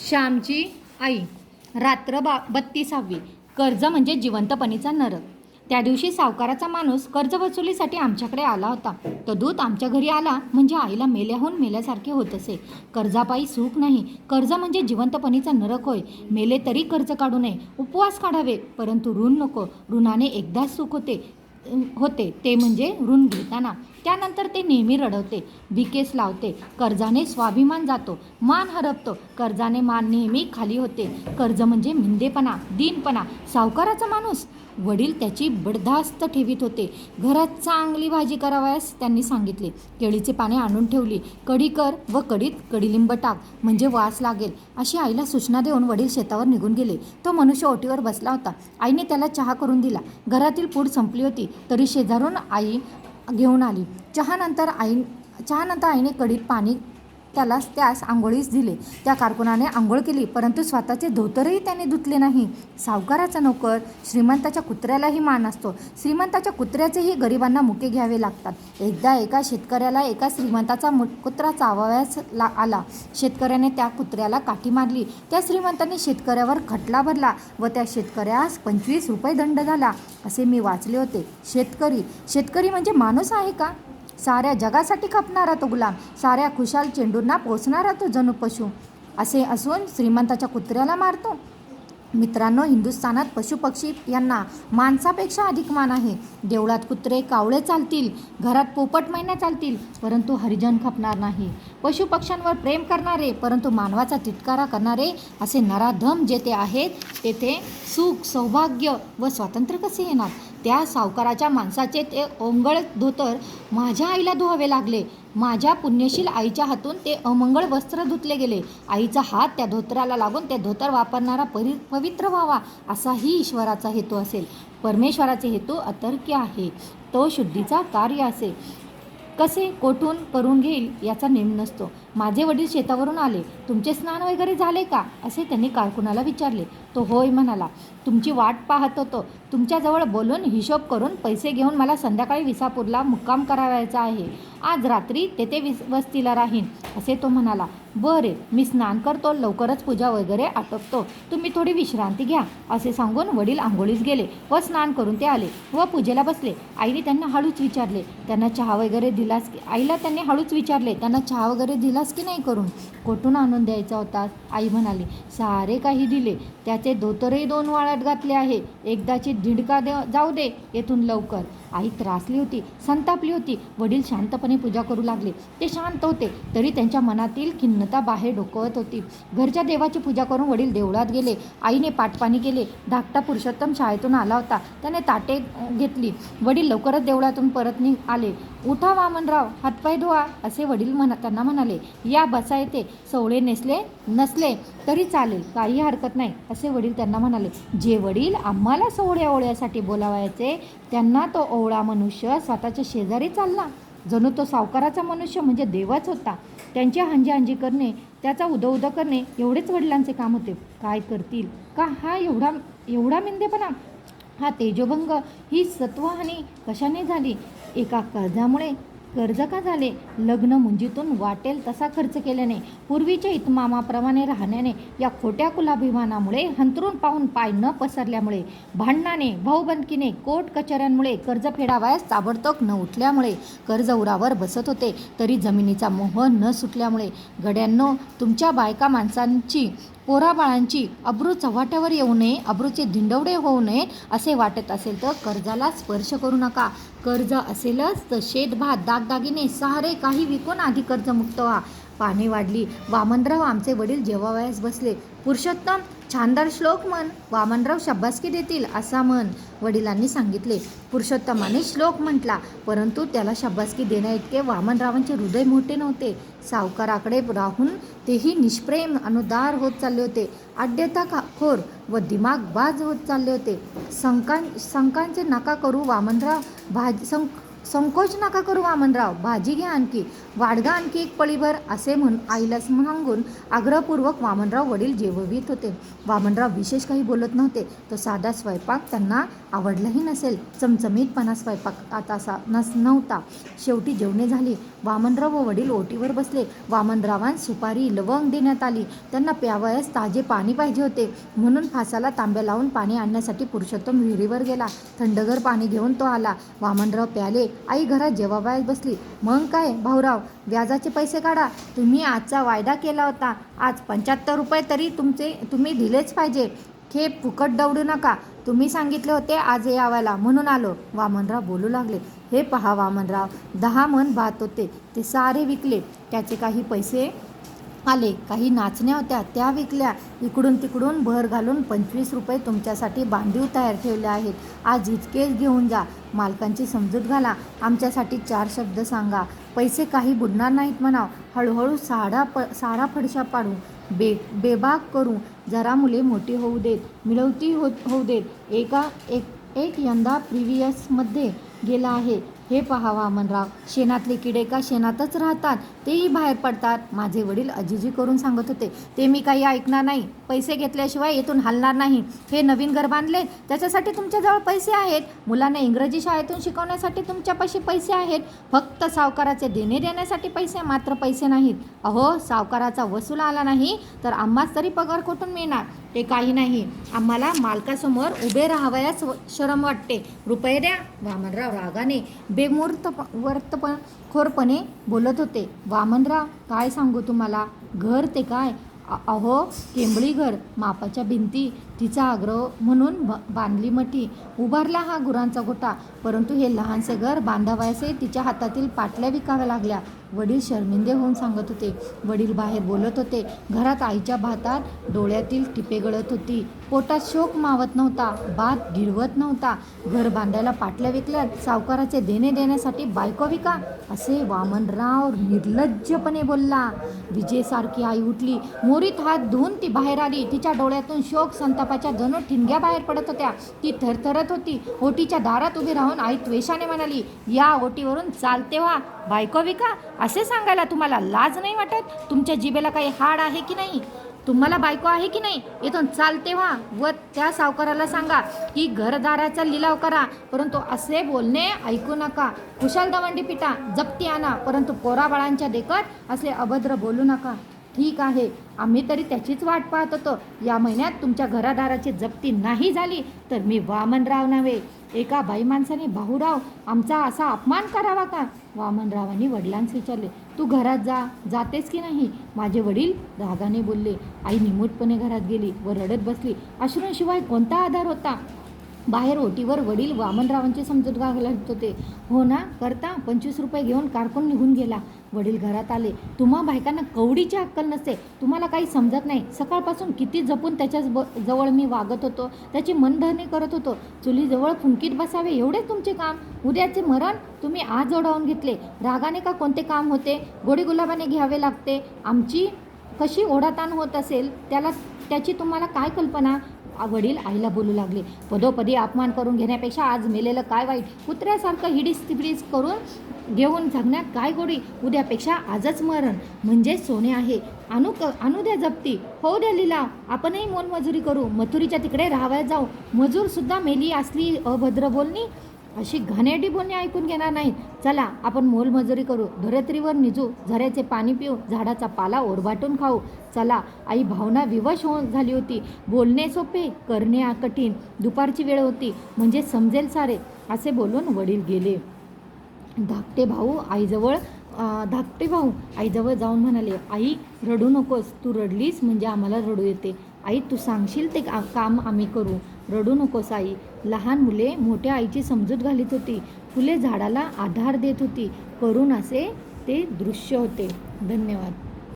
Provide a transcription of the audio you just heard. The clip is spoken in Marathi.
श्यामची आई. रात्र 32वी. कर्ज म्हणजे जिवंतपणीचा नरक. त्या दिवशी सावकाराचा माणूस कर्ज वसुलीसाठी आमच्याकडे आला होता. तो दूत आमच्या घरी आला म्हणजे आईला मेल्याहून मेल्यासारखे होत असे. कर्जापायी सुख नाही. कर्ज म्हणजे जिवंतपणीचा नरक होय. मेले तरी कर्ज काढू नये, उपवास काढावे, परंतु ऋण नको. ऋणाने एकदाच सुख होते ते म्हणजे ऋण घेताना. त्यानंतर ते नेहमी रडवते, भिकेस लावते. कर्जाने स्वाभिमान जातो, मान हरपतो. कर्जाने मान नेहमी खाली होते. कर्ज म्हणजे मिंदेपणा, दीनपणा. सावकाराचा माणूस. वडील त्याची बडदास्त ठेवीत होते. घरात चांगली भाजी करावयास त्यांनी सांगितले. केळीची पाने आणून ठेवली. कढी कर व कढीत कडीलिंब टाक म्हणजे वास लागेल, अशी आईला सूचना देऊन वडील शेतावर निघून गेले. तो मनुष्य ओटीवर बसला होता. आईने त्याला चहा करून दिला. घरातील पूड संपली होती तरी शेजारून आई घेऊन आली. चहानंतर आईने कढीत पाणी त्यास आंघोळीस दिले. त्या कारकुनाने आंघोळ केली, परंतु स्वतःचे धोतरही त्याने धुतले नाही. सावकाराचा नोकर श्रीमंताच्या कुत्र्यालाही मान असतो. श्रीमंताच्या कुत्र्याचेही गरिबांना मुके घ्यावे लागतात. एकदा एका शेतकऱ्याला एका श्रीमंताचा कुत्रा चावाव्यास आला. शेतकऱ्याने त्या कुत्र्याला काठी मारली. त्या श्रीमंताने शेतकऱ्यावर खटला भरला व त्या शेतकऱ्यास 25 रुपये दंड झाला, असे मी वाचले होते. शेतकरी म्हणजे माणूस आहे का? साऱ्या जगासाठी खपणारा तो गुलाम, साऱ्या खुशाल चेंडूंना पोचणारा तो जणू पशु. असे असून श्रीमंताच्या कुत्र्याला मारतो. मित्रांनो, हिंदुस्थानात पशुपक्षी यांना माणसापेक्षा अधिक मान आहे. देवळात कुत्रे कावळे चालतील, घरात पोपट मैना चालतील, परंतु हरिजन खपणार नाही. पशुपक्ष्यांवर प्रेम करणारे परंतु मानवाचा तिटकारा करणारे असे नराधम जेथे आहेत तेथे सुख, सौभाग्य व स्वातंत्र्य कसे येणार? त्या सावकाराच्या माणसाचे ते ओंगळ धोतर माझ्या आईला धुवावे लागले. माझ्या पुण्यशील आईच्या हातून ते अमंगळ वस्त्र धुतले गेले. आईचा हात त्या धोतराला लागून ते धोतर वापरणारा पवित्र व्हावा, असाही ईश्वराचा हेतू असेल. परमेश्वराचे हेतू अतर्क्य आहे. तो शुद्धीचा कार्य असे. कसे कोठून करून घेईल याचा नेम नसतो. माझे वडील शेतावरून आले. तुमचे स्नान वगैरे झाले का, असे त्यांनी कारकुनाला विचारले. तो होय म्हणाला. तुमची वाट पाहत होतो. तुमच्याजवळ बोलून हिशोब करून पैसे घेऊन मला संध्याकाळी विसापूरला मुक्काम करावायचा आहे. आज रात्री तेथे वस्तीला राहीन, असे तो म्हणाला. बरे, मी स्नान करतो, लवकरच पूजा वगैरे आटोपतो. तुम्ही थोडी विश्रांती घ्या, असे सांगून वडील आंघोळीस गेले व स्नान करून ते आले व पूजेला बसले. आईला त्यांना हळूच विचारले, त्यांना चहा वगैरे दिलास की नाही करून? कोठून आणून द्यायचा होता? आई म्हणाली, सारे काही दिले. त्याचे धोतरही 2 वाळत घातले आहे. एकदाची धिंडका जाऊ दे येथून लवकर. आई त्रासली होती, संतापली होती. वडील शांतपणे पूजा करू लागले. ते शांत होते तरी त्यांच्या मनातील खिन्नता बाहेर डोकवत होती. घरच्या देवाची पूजा करून वडील देवळात गेले. आईने पाटपाणी केले. धाकटा पुरुषोत्तम शाळेतून आला होता. त्याने ताटे घेतली. वडील लवकरच देवळातून परत आले. उठा वामनराव, हातपाय धुवा, असे वडील त्यांना म्हणाले. या बसा येते. सोवळे नसले तरी चालेल, काही हरकत नाही, असे वडील त्यांना म्हणाले. जे वडील आम्हाला सोहळ्या ओळ्यासाठी बोलावायचे त्यांना तो ओवळा मनुष्य स्वतःच्या शेजारी चालला. जणू तो सावकाराचा मनुष्य म्हणजे देवच होता. त्यांची हांजी करणे, त्याचा उदो करणे एवढेच वडिलांचे काम होते. काय करतील का हा एवढा मिंदेपणा? हा तेजोभंग, ही सत्वहानी कशाने झाली? एका कर्ज का झाले? लग्न मुंजीतून वाटेल तसा खर्च केल्याने, पूर्वीच्या इतमामाप्रमाणे राहण्याने, या खोट्या कुलाभिमानामुळे, हंतरून पाहून पाय न पसरल्यामुळे, भांडणाने, भाऊबंदकीने, कोर्ट कचऱ्यांमुळे, कर्ज फेडावयास ताबडतोब न उठल्यामुळे, कर्ज उरावर बसत होते तरी जमिनीचा मोह न सुटल्यामुळे. गड्यांनो, तुमच्या बायका माणसांची, पोराबाळांची अब्रू चव्हाट्यावर येऊ नये, अब्रूचे धिंडवडे होऊ नये असे वाटत असेल तर कर्जाला स्पर्श करू नका. कर्ज असेलच तर शेतभात, दागदागिने सारे काही विकून आधी कर्जमुक्त व्हा. पाने वाढली. वामनराव आमचे वडील जेवावयास बसले. पुरुषोत्तम, छानदार श्लोक म्हण, वामनराव शाबासकी देतील असा म्हण, वडिलांनी सांगितले. पुरुषोत्तमाने श्लोक म्हटला, परंतु त्याला शाबासकी देण्याइतके वामनरावांचे हृदय मोठे नव्हते. सावकाराकडे राहून तेही निष्प्रेम, अनुदार होत चालले होते. आड्यताखोर व दिमागबाज होत चालले होते. संकोच नका करू वामनराव, भाजी घ्या आणखी, वाढगा आणखी एक पळीभर असे आईला सांगून आग्रहपूर्वक वामनराव वडील जेववीत होते. वामनराव विशेष काही बोलत नव्हते. तो साधा स्वयंपाक त्यांना आवडलाही नसेल. चमचमीतपणा स्वयंपाक आता नव्हता. शेवटी जेवणे झाली. वामनराव व वडील ओटीवर बसले. वामनरावांस सुपारी लवंग देण्यात आली. त्यांना प्यावयास ताजे पाणी पाहिजे होते म्हणून फासाला तांब्या लावून पाणी आणण्यासाठी पुरुषोत्तम विहिरीवर गेला. थंडगर पाणी घेऊन तो आला. वामनराव प्याले. आई घरात जेवावयास बसली. मग काय भाऊराव, व्याजाचे पैसे काढा. तुम्ही आजचा वायदा केला होता. आज 75 रुपये तरी तुम्ही दिलेच पाहिजे. खेप फुकट दौडू नका. तुम्ही सांगितले होते आज यावायला म्हणून आलो. वामनराव बोलू लागले. हे पहा वामनराव, 10 मन भात होते, ते सारे विकले. त्याचे काही पैसे आले. काही नाचण्या होत्या, त्या विकल्या. इकडून तिकडून भर घालून 25 रुपये तुमच्यासाठी बांधीव तयार ठेवले आहेत. आज इतकेच घेऊन जा. मालकांची समजूत घाला. आमच्यासाठी 4 शब्द सांगा. पैसे काही बुडणार नाहीत म्हणाव. हळूहळू सारा फडशा पाडू. बेबाक करू. जरा मुले मोठी होऊ देत. मिळवती होऊ देत. एक यंदा प्रिव्हियसमध्ये गेला आहे. हे पहा वामनराव, शेणातले किडे का शेणातच राहतात, तेही बाहेर पडतात. माझे वडील अजिजी करून सांगत होते. ते मी काही ऐकणार नाही. पैसे घेतल्याशिवाय येथून हलणार नाही. हे नवीन घर बांधले, त्याच्यासाठी तुमच्याजवळ पैसे आहेत. मुलांना इंग्रजी शाळेतून शिकवण्यासाठी तुमच्यापाशी पैसे आहेत. फक्त सावकाराचे देणे देण्यासाठी पैसे, मात्र पैसे नाहीत. अहो, सावकाराचा वसूल आला नाही तर आम्हाच तरी पगार कुठून मिळणार? ते काही नाही. आम्हाला मालकासमोर उभे राहावयास शरम वाटते. रुपये द्या. वामनराव रागाने खोरपणे बोलत होते. वामनराव, काय सांगू तुम्हाला? घर ते काय, अहो केंबळी घर, मापाच्या भिंती, तिचा आग्रह म्हणून बांधली मठी, उभारला हा गुरांचा गोठा. परंतु हे लहानसे घर बांधावयाचे तिच्या हातातील पाटल्या विकाव्या लागल्या. वडील शर्मिंदे होऊन सांगत होते. वडील बाहेर बोलत होते. घरात आईच्या भातात डोळ्यातील टिपे गळत होती. पोटात शोक मावत नव्हता. भात गिळवत नव्हता. घर बांधायला पाटल्या विकल्यात, सावकाराचे देणे देण्यासाठी बायको विका, असे वामनराव निर्लज्जपणे बोलला. विजेसारखी आई उठली. मोरीत हात धुवून ती बाहेर आली. तिच्या डोळ्यातून शोक संतापाच्या जणू ठिणग्या बाहेर पडत होत्या. ती थरथरत होती. ओटीच्या दारात उभी राहून आई त्वेषाने म्हणाली, या ओटीवरून चालते व्हा, बायको विका असे सांगायला तुम्हाला लाज नाही वाटत? तुमच्या जिभेला काही हाड आहे की नाही? तुम्हाला बायको आहे की नाही? इथून चालते व्हा व त्या सावकाराला सांगा की घरदाराचा लिलाव करा, परंतु असे बोलणे ऐकू नका. कुशाल दवंडी पिटा, जप्ती आणा, परंतु पोराबाळांच्या देखत असले अभद्र बोलू नका. ठीक आहे, आम्ही तरी त्याचीच वाट पाहत होतो. या महिन्यात तुमच्या घरादाराची जप्ती नाही झाली तर मी वामनराव नव्हे. एका बाई माणसाने भाऊराव आमचा असा अपमान करावा का? वामनरावांनी वडिलांस विचारले. तू घरात जातेस की नाही? माझे वडील रागाने बोलले. आई निमूटपणे घरात गेली व रडत बसली. अश्रूंशिवाय कोणता आधार होता? बाहेर ओटीवर वडील वामनरावांची समजूत घालत होते. हो ना करता, 25 रुपये घेऊन कारकून निघून गेला. वडील घरात आले. तुम्हा बायकांना कवडीची अक्कल नसते. तुम्हाला काही समजत नाही. सकाळपासून किती जपून त्याच्या जवळ मी वागत होतो, त्याची मनधरणी करत होतो. चुलीजवळ फुंकीत बसावे एवढेच तुमचे काम. उद्याचे मरण तुम्ही आज ओढावून घेतले. रागाने का कोणते काम होते गोडी गुलाबाने घ्यावे लागते? आमची कशी ओढाताण होत असेल त्याची तुम्हाला काय कल्पना? वडील आईला बोलू लागले. पदोपदी अपमान करून घेण्यापेक्षा आज मेलेलं काय वाईट? कुत्र्यासारखं हिडीस तिपडीस करून घेऊन जगण्यात काय गोडी? उद्यापेक्षा आजच मरण म्हणजे सोने आहे. आणू द्या जप्ती, होऊ द्या लिलाव. आपणही मोलमजुरी करू. मथुरीच्या तिकडे राहावयास जाऊ. मजूर सुद्धा मेली असली अभद्र बोलणी, अशी घाणेरडी बोलणी ऐकून घेणार नाहीत. चला आपण मोलमजुरी करू. धरित्रीवर निजू. झऱ्याचे पाणी पिऊ. झाडाचा पाला ओरबाटून खाऊ. चला. आई भावना विवश झाली होती. बोलणे सोपे, करणे कठीण. दुपारची वेळ होती म्हणजे समजेल सारे, असे बोलून वडील गेले. धाकटे भाऊ आईजवळ जाऊन म्हणाले, आई रडू नकोस. तू रडलीस म्हणजे आम्हाला रडू येते. आई तू सांगशील ते काम आम्ही करू. रडू नकोस आई. लहान मुले मोठ्या आईची समजूत घालीत होती. फुले झाडाला आधार देत होती. करून असे ते दृश्य होते. धन्यवाद.